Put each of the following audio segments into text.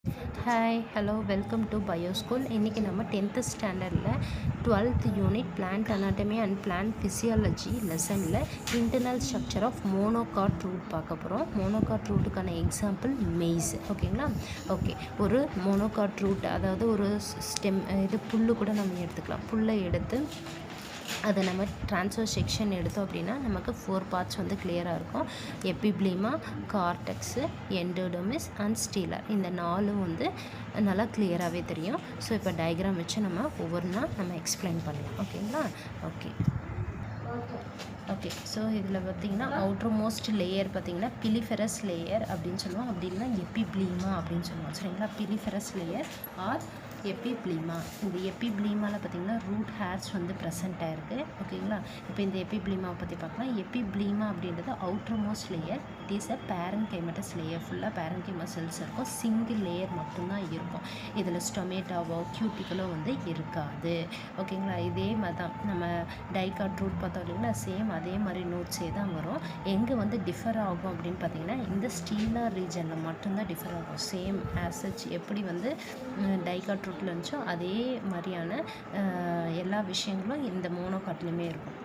Hi hello welcome to BioSchool. இன்றைக்கி நம்ம 10th ஸ்டாண்டர்டில் 12th unit plant anatomy and plant physiology லெசனில் internal structure of monocot root பார்க்க போகிறோம். மோனோகாட் ரூட்டுக்கான எக்ஸாம்பிள் மெய்ஸ். ஓகேங்களா? ஓகே, ஒரு மோனோகாட் ரூட், அதாவது ஒரு ஸ்டெம், இது புல்லு கூட நம்ம எடுத்துக்கலாம். புல்லை எடுத்து அதை நம்ம ட்ரான்ஸ்ஃபர் செக்ஷன் எடுத்தோம் அப்படின்னா நமக்கு 4 பார்ட்ஸ் வந்து கிளியராக இருக்கும். எபிப்ளீமா, கார்டெக்ஸு, எண்டோடெர்மிஸ் அண்ட் ஸ்டீலர். இந்த 4 வந்து நல்லா கிளியராகவே தெரியும். ஸோ இப்போ டயக்ராம் வச்சு நம்ம ஒவ்வொன்றா நம்ம எக்ஸ்பிளைன் பண்ணலாம். ஓகேங்களா? ஓகே, ஸோ இதில் பார்த்திங்கன்னா அவுட்டர் மோஸ்ட் லேயர் பார்த்திங்கன்னா பிலிஃபெரஸ் லேயர் அப்படின்னு சொல்லுவோம். அப்படி இல்லைன்னா எபிப்ளீமா அப்படின்னு சொல்லுவோம். சரிங்களா? பிலிஃபெரஸ் லேயர் ஆர் எபிப்ளீமா. இந்த எபிப்ளீமாவில் பார்த்திங்கன்னா ரூட் ஹேர்ஸ் வந்து ப்ரெசென்ட் ஆகிருக்கு. ஓகேங்களா? இப்போ இந்த எபிப்ளீமாவை பற்றி பார்க்கலாம். எபிப்ளீமா அப்படின்றது outermost layer. It is a parenchymatous layer. ஃபுல்லாக பேரன்கைமா செல்ஸ் இருக்கும். சிங்கிள் லேயர் மட்டும்தான் இருக்கும். இதில் ஸ்டொமேட்டாவோ கியூட்டிக்கலோ வந்து இருக்காது. ஓகேங்களா? இதே மாதிரி தான் நம்ம டைகாட் ரூட் பார்த்தோம் இல்லைங்களா? சேம் அதே மாதிரி நோட்ஸே தான் வரும். எங்கே வந்து டிஃபர் ஆகும் அப்படின்னு பார்த்தீங்கன்னா இந்த ஸ்டீலர் ரீஜனில் மட்டும்தான் டிஃபர் ஆகும். சேம் ஆசச் எப்படி வந்து டைகாட் ரூட்டில் இருந்துச்சோ அதே மாதிரியான எல்லா விஷயங்களும் இந்த மோனோகாட்லேயுமே இருக்கும்.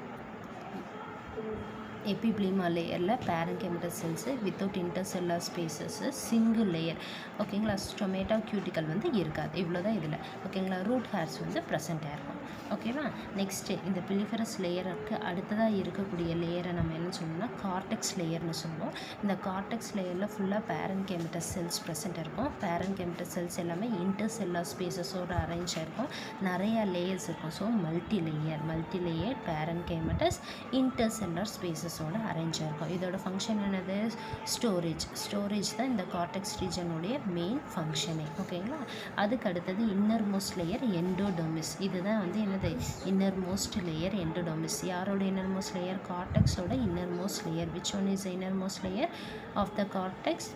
எபிப்ளீமா லேயரில் பேரன்கைமட்டஸ் cells without intercellular spaces single layer. ஓகேங்களா? ஸ்டொமேட்டோ கியூட்டிக்கல் வந்து இருக்காது. இவ்வளோ தான் இதில். ஓகேங்களா? ரூட் ஹேர்ஸ் வந்து ப்ரெசென்ட் ஆகிருக்கும். ஓகேவா? நெக்ஸ்ட்டு இந்த பிலிஃபெரஸ் லேயருக்கு அடுத்ததாக இருக்கக்கூடிய லேயரை நம்ம என்ன சொல்லணும்னா கார்டெக்ஸ் லேயர்னு சொல்லுவோம். இந்த கார்டெக்ஸ் லேயரில் ஃபுல்லாக பேரன்கைமட்டஸ் செல்ஸ் ப்ரெசென்ட் இருக்கும். பேரன்கைமட்டஸ் செல்ஸ் எல்லாமே இன்டர்செல்லர் ஸ்பேசஸோடு அரேஞ்ச் ஆகிருக்கும். நிறையா லேயர்ஸ் இருக்கும். So multi layer பேரன்கைமட்டஸ் intercellular ஸ்பேசஸோடு arrange ஆகிருக்கும். இதோட ஃபங்க்ஷன் என்னது? ஸ்டோரேஜ் தான் இந்த கார்டெக்ஸ் ரீஜனுடைய மெயின் ஃபங்க்ஷனே. ஓகேங்களா? அதுக்கு அடுத்தது இன்னர் மோஸ்ட் லேயர் எண்டோடெர்மிஸ். இதுதான் வந்து என்னது? Innermost layer endodermis. யாரோட இன்னர் மோஸ்ட் லேயர்? கார்டெக்ஸோட innermost layer. Which one is innermost layer of the cortex?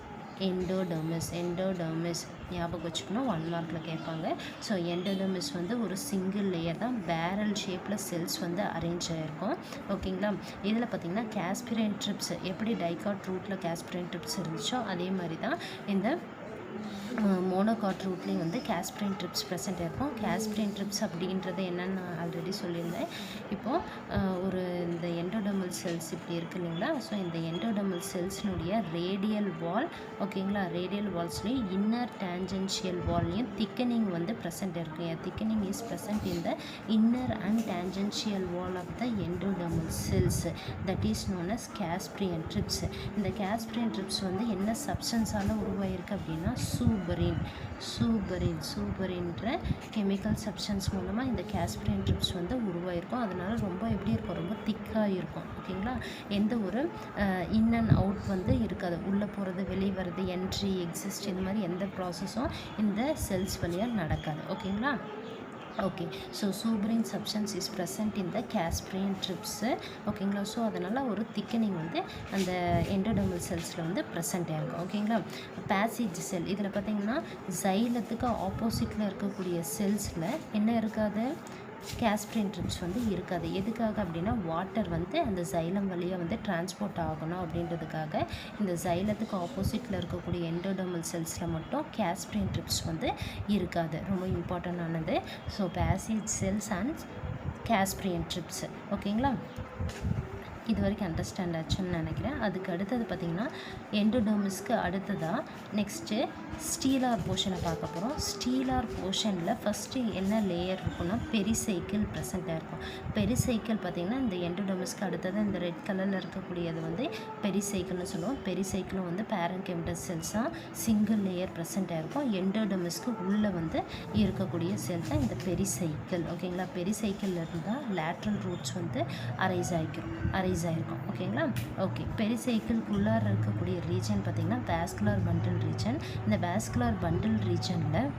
Endodermis ஞாபகம் வச்சுக்கணும், 1 மார்க்கில் கேட்பாங்க. ஸோ எண்டோடெர்மிஸ் வந்து ஒரு சிங்கிள் லேயர் தான். பேரல் ஷேப்பில் செல்ஸ் வந்து அரேஞ்ச் ஆகிருக்கும். ஓகேங்களா? இதில் பார்த்திங்கன்னா காஸ்பிரைன் ட்ரிப்ஸ், எப்படி டைகாட் ரூட்டில் காஸ்பிரைன் ட்ரிப்ஸ் இருந்துச்சோ அதே மாதிரி தான் இந்த மோனோகாட் ரூட்லேயும் வந்து காஸ்பிரைன் ட்ரிப்ஸ் ப்ரெசென்ட் இருக்கும். காஸ்பிரைன் ட்ரிப்ஸ் அப்படின்றது என்னென்னு நான் ஆல்ரெடி சொல்லியிருந்தேன். இப்போது ஒரு இந்த எண்டோடெர்மல் செல்ஸ் இப்படி இருக்குது இல்லைங்களா? ஸோ இந்த எண்டோடெர்மல் செல்ஸ்னுடைய ரேடியல் வால், ஓகேங்களா? ரேடியல் வால்ஸ்லேயும் இன்னர் டேஞ்சென்ஷியல் வால்லையும் திக்கனிங் வந்து ப்ரெசென்ட் இருக்குது. Thickening is present in the inner and tangential wall of the endodermal cells. That is known as casparian strips. இந்த காஸ்பிரைன் ட்ரிப்ஸ் வந்து என்ன சப்ஸ்டன்ஸால் உருவாயிருக்கு அப்படின்னா சூபரின்ற கெமிக்கல் சப்ஸ்டன்ஸ் மூலமாக இந்த காஸ்பிரைன் ட்ரிப்ஸ் வந்து உருவாயிருக்கும். அதனால ரொம்ப எப்படி இருக்கும்? ரொம்ப திக்காக இருக்கும். ஓகேங்களா? எந்த ஒரு இன் அண்ட் அவுட் வந்து இருக்காது. உள்ளே போகிறது, வெளியே வர்றது, என்ட்ரி, எக்ஸிஸ்ட், இந்த மாதிரி எந்த ப்ராசஸும் இந்த செல்ஸ் வழியாக நடக்காது. ஓகேங்களா? Okay, so suberin substance is present in the casparian strips. ஓகேங்களா? ஸோ அதனால் ஒரு திக்கனிங் வந்து அந்த எண்டோடெர்மல் செல்ஸில் வந்து ப்ரெசென்ட் ஆகிருக்கும். ஓகேங்களா? பேசேஜ் செல், இதில் பார்த்திங்கன்னா சைலத்துக்கு ஆப்போசிட்டில் இருக்கக்கூடிய செல்ஸில் என்ன இருக்காது? காஸ்பிரைன் ட்ரிப்ஸ் வந்து இருக்காது. எதுக்காக அப்படின்னா வாட்டர் வந்து அந்த சைலம் வழியாக வந்து டிரான்ஸ்போர்ட் ஆகணும் அப்படின்றதுக்காக இந்த சைலத்துக்கு ஆப்போசிட்டில் இருக்கக்கூடிய எண்டோடெர்மல் செல்ஸில் மட்டும் காஸ்பிரைன் ட்ரிப்ஸ் வந்து இருக்காது. ரொம்ப இம்பார்ட்டண்டானது. So passage cells and casparian strips. ஓகேங்களா? இது வரைக்கும் அண்டர்ஸ்டாண்ட் ஆச்சுன்னு நினைக்கிறேன். அதுக்கு அடுத்தது பார்த்திங்கன்னா எண்டோடெர்மிஸ்க்கு அடுத்ததாக நெக்ஸ்ட்டு ஸ்டீலார் போர்ஷனை பார்க்க போகிறோம். ஸ்டீலார் போர்ஷனில் ஃபஸ்ட்டு என்ன லேயர் இருக்குன்னா பெரிசைக்கிள் ப்ரெசென்ட்டாக இருக்கும். பெரிசைக்கிள் பார்த்திங்கன்னா இந்த எண்டோடெர்மிஸ்க்கு அடுத்தது இந்த ரெட் கலரில் இருக்கக்கூடியது வந்து பெரிசைக்கிள்னு சொல்லுவோம். பெரிசைக்கிளும் வந்து பேரன்கைமட்டஸ் செல்ஸ் தான். சிங்கிள் லேயர் ப்ரெசென்ட்டாக இருக்கும். எண்டோடெர்மிஸ்க்கு உள்ளே வந்து இருக்கக்கூடிய செல் தான் இந்த பெரிசைக்கிள். ஓகேங்களா? பெரிசைக்கிள் இருந்தால் லேட்ரல் ரூட்ஸ் வந்து அரைஸ் ஆகிருக்கும். ஓகேங்களா? ஓகே, பெரிசைக்கிள்குள்ளார இருக்கக்கூடிய ரீஜன் பார்த்திங்கன்னா வாஸ்குலர் பண்டில் ரீஜன். இந்த வாஸ்குலர் பண்டில் ரீஜனில்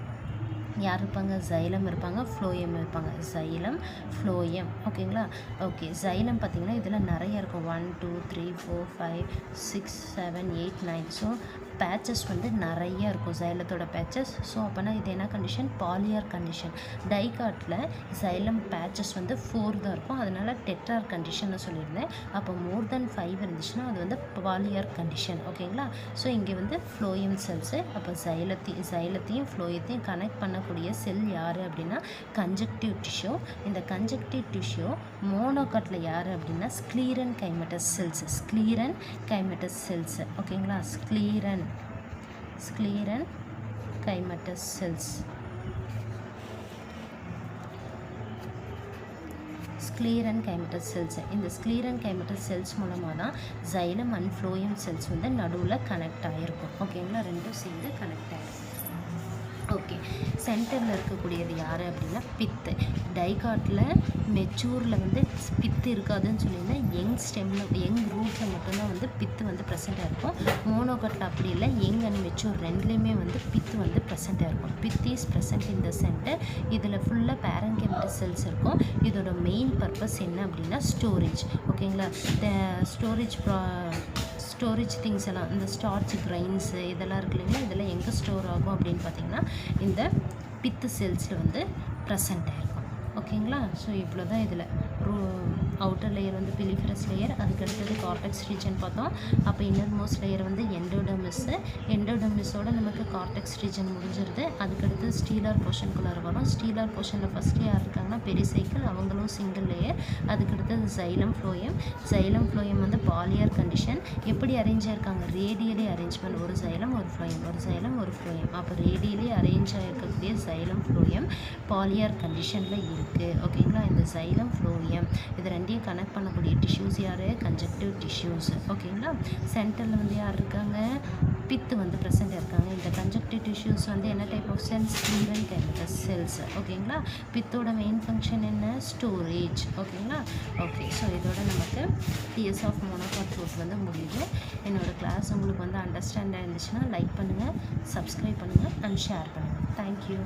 யார் இருப்பாங்க? சைலம் இருப்பாங்க, ஃப்ளோயம் இருப்பாங்க. Xylem, phloem. ஓகேங்களா? ஓகே, சைலம் பார்த்திங்கன்னா இதில் நிறைய இருக்கும். 1 2 3 4 5 6 7 8 9. ஸோ பேச்சஸ் வந்து நிறைய இருக்கும் சைலத்தோட பேச்சஸ். ஸோ அப்போனா இது என்ன கண்டிஷன்? பாலியார் கண்டிஷன். டைகாட்டில் சைலம் பேச்சஸ் வந்து 4 தான் இருக்கும், அதனால் டெட்ரார் கண்டிஷன் சொல்லியிருந்தேன். அப்போ மோர் தென் 5 இருந்துச்சுன்னா அது வந்து பாலியார் கண்டிஷன். ஓகேங்களா? ஸோ இங்கே வந்து ஃப்ளோயம் செல்ஸு. அப்போ சைலத்தையும் ஃப்ளோயத்தையும் கனெக்ட் பண்ணக்கூடிய செல் யார் அப்படின்னா கன்ஜக்டிவ் டிஷ்யூ. இந்த கன்ஜக்டிவ் டிஷ்யூ மோனோகாட்டில் யார் அப்படின்னா ஸ்க்ளீரன் கைமட்டஸ் செல்ஸ். ஸ்க்ளீரன் கைமட்டஸ் செல்ஸ். ஓகேங்களா? ஸ்க்ளீரன் கைமட்டஸ் செல்ஸ். ஸ்க்ளீரன் கைமட்டஸ் செல்ஸ். இந்த ஸ்க்ளீரன் கைமட்டஸ் செல்ஸ் மூலமாக தான் சைலம் அண்ட் ஃப்ளோயம் செல்ஸ் வந்து நடுவில் கனெக்ட் ஆகிருக்கும். ஓகேங்களா? ரெண்டும் சேர்ந்து கனெக்ட் ஆகிருக்கும். ஓகே, சென்டரில் இருக்கக்கூடியது யார் அப்படின்னா பித்து. டைகாட்டில் மெச்சூரில் வந்து பித்து இருக்காதுன்னு சொல்லியிருந்தேன். யங் ரூட்டில் மட்டும்தான் வந்து பித்து வந்து ப்ரெசென்ட்டாக இருக்கும். மோனோகாட்டில் அப்படி இல்லை, யங் அண்ட் மெச்சூர் ரெண்டுலேயுமே வந்து பித்து வந்து ப்ரெசென்ட்டாக இருக்கும். Pith is present in the centre. இதில் ஃபுல்லாக பேரன்கைமட்டஸ் செல்ஸ் இருக்கும். இதோட மெயின் பர்பஸ் என்ன அப்படின்னா ஸ்டோரேஜ். ஓகேங்களா? ஸ்டோரேஜ் திங்ஸ் எல்லாம், இந்த ஸ்டார்ச் கிரைன்ஸு இதெல்லாம் இருக்கு இல்லைங்களா, இதெல்லாம் எங்கே ஸ்டோர் ஆகும் அப்படின்னு பார்த்தீங்கன்னா இந்த பித்து செல்ஸில் வந்து ப்ரெசென்ட் ஆகிருக்கும். ஓகேங்களா? ஸோ இவ்வளோ தான் இதில் அவுட்டர் லேயர் வந்து பிலிஃபரஸ் லேயர், அதுக்கடுத்தது கார்டெக்ஸ் ரீஜன் பார்த்தோம். அப்போ இன்னர் மோஸ்ட் லேயர் வந்து எண்டோடெர்மிஸோட நமக்கு கார்டெக்ஸ் ரீஜன் முடிஞ்சிருது. அதுக்கடுத்து ஸ்டீலார் போர்ஷனுக்குள்ளார வரும். ஸ்டீலார் போர்ஷனில் ஃபஸ்ட்டு யார் இருக்காங்கன்னா பெரிசைக்கிள், அவங்களும் சிங்கிள் லேயர். அதுக்கடுத்தது சைலம் ஃப்ளோயம் வந்து பாலியார் கண்டிஷன். எப்படி அரேஞ்ச் ஆயிருக்காங்க? Radially arrangement. ஒரு சைலம் ஒரு ஃப்ளோயம். அப்போ ரேடியலி அரேஞ்ச் ஆகிருக்கக்கூடிய சைலம் ஃப்ளோயம் பாலியார் கண்டிஷனில் இருக்குது. ஓகேங்களா? இந்த சைலம் ஃப்ளோயம் இது ரெண்டையும் கனெக்ட் பண்ணக்கூடிய டிஷ்யூஸ் யார்? கன்ஜக்டிவ் டிஷ்யூஸ். ஓகேங்களா? சென்டரில் வந்து யார் இருக்காங்க? பித்து வந்து ப்ரெசென்ட் இருக்காங்க. இந்த கன்ஜக்டிவ் டிஷ்யூஸ் வந்து என்ன டைப் ஆஃப் செல்ஸ்? ஸ்க்ளீரன் கைமட்டஸ் செல்ஸ். ஓகேங்களா? பித்தோட மெயின் ஃபங்க்ஷன் என்ன? ஸ்டோரேஜ். ஓகேங்களா? ஓகே, ஸோ இதோட நமக்கு டிஎஸ் ஆஃப் மோனோகாட் ரூட் வந்து முடியுது. என்னோடய கிளாஸ் உங்களுக்கு வந்து அண்டர்ஸ்டாண்ட் ஆயிருந்துச்சுன்னா லைக் பண்ணுங்கள், சப்ஸ்கிரைப் பண்ணுங்கள் அண்ட் ஷேர் பண்ணுங்கள். தேங்க்யூ.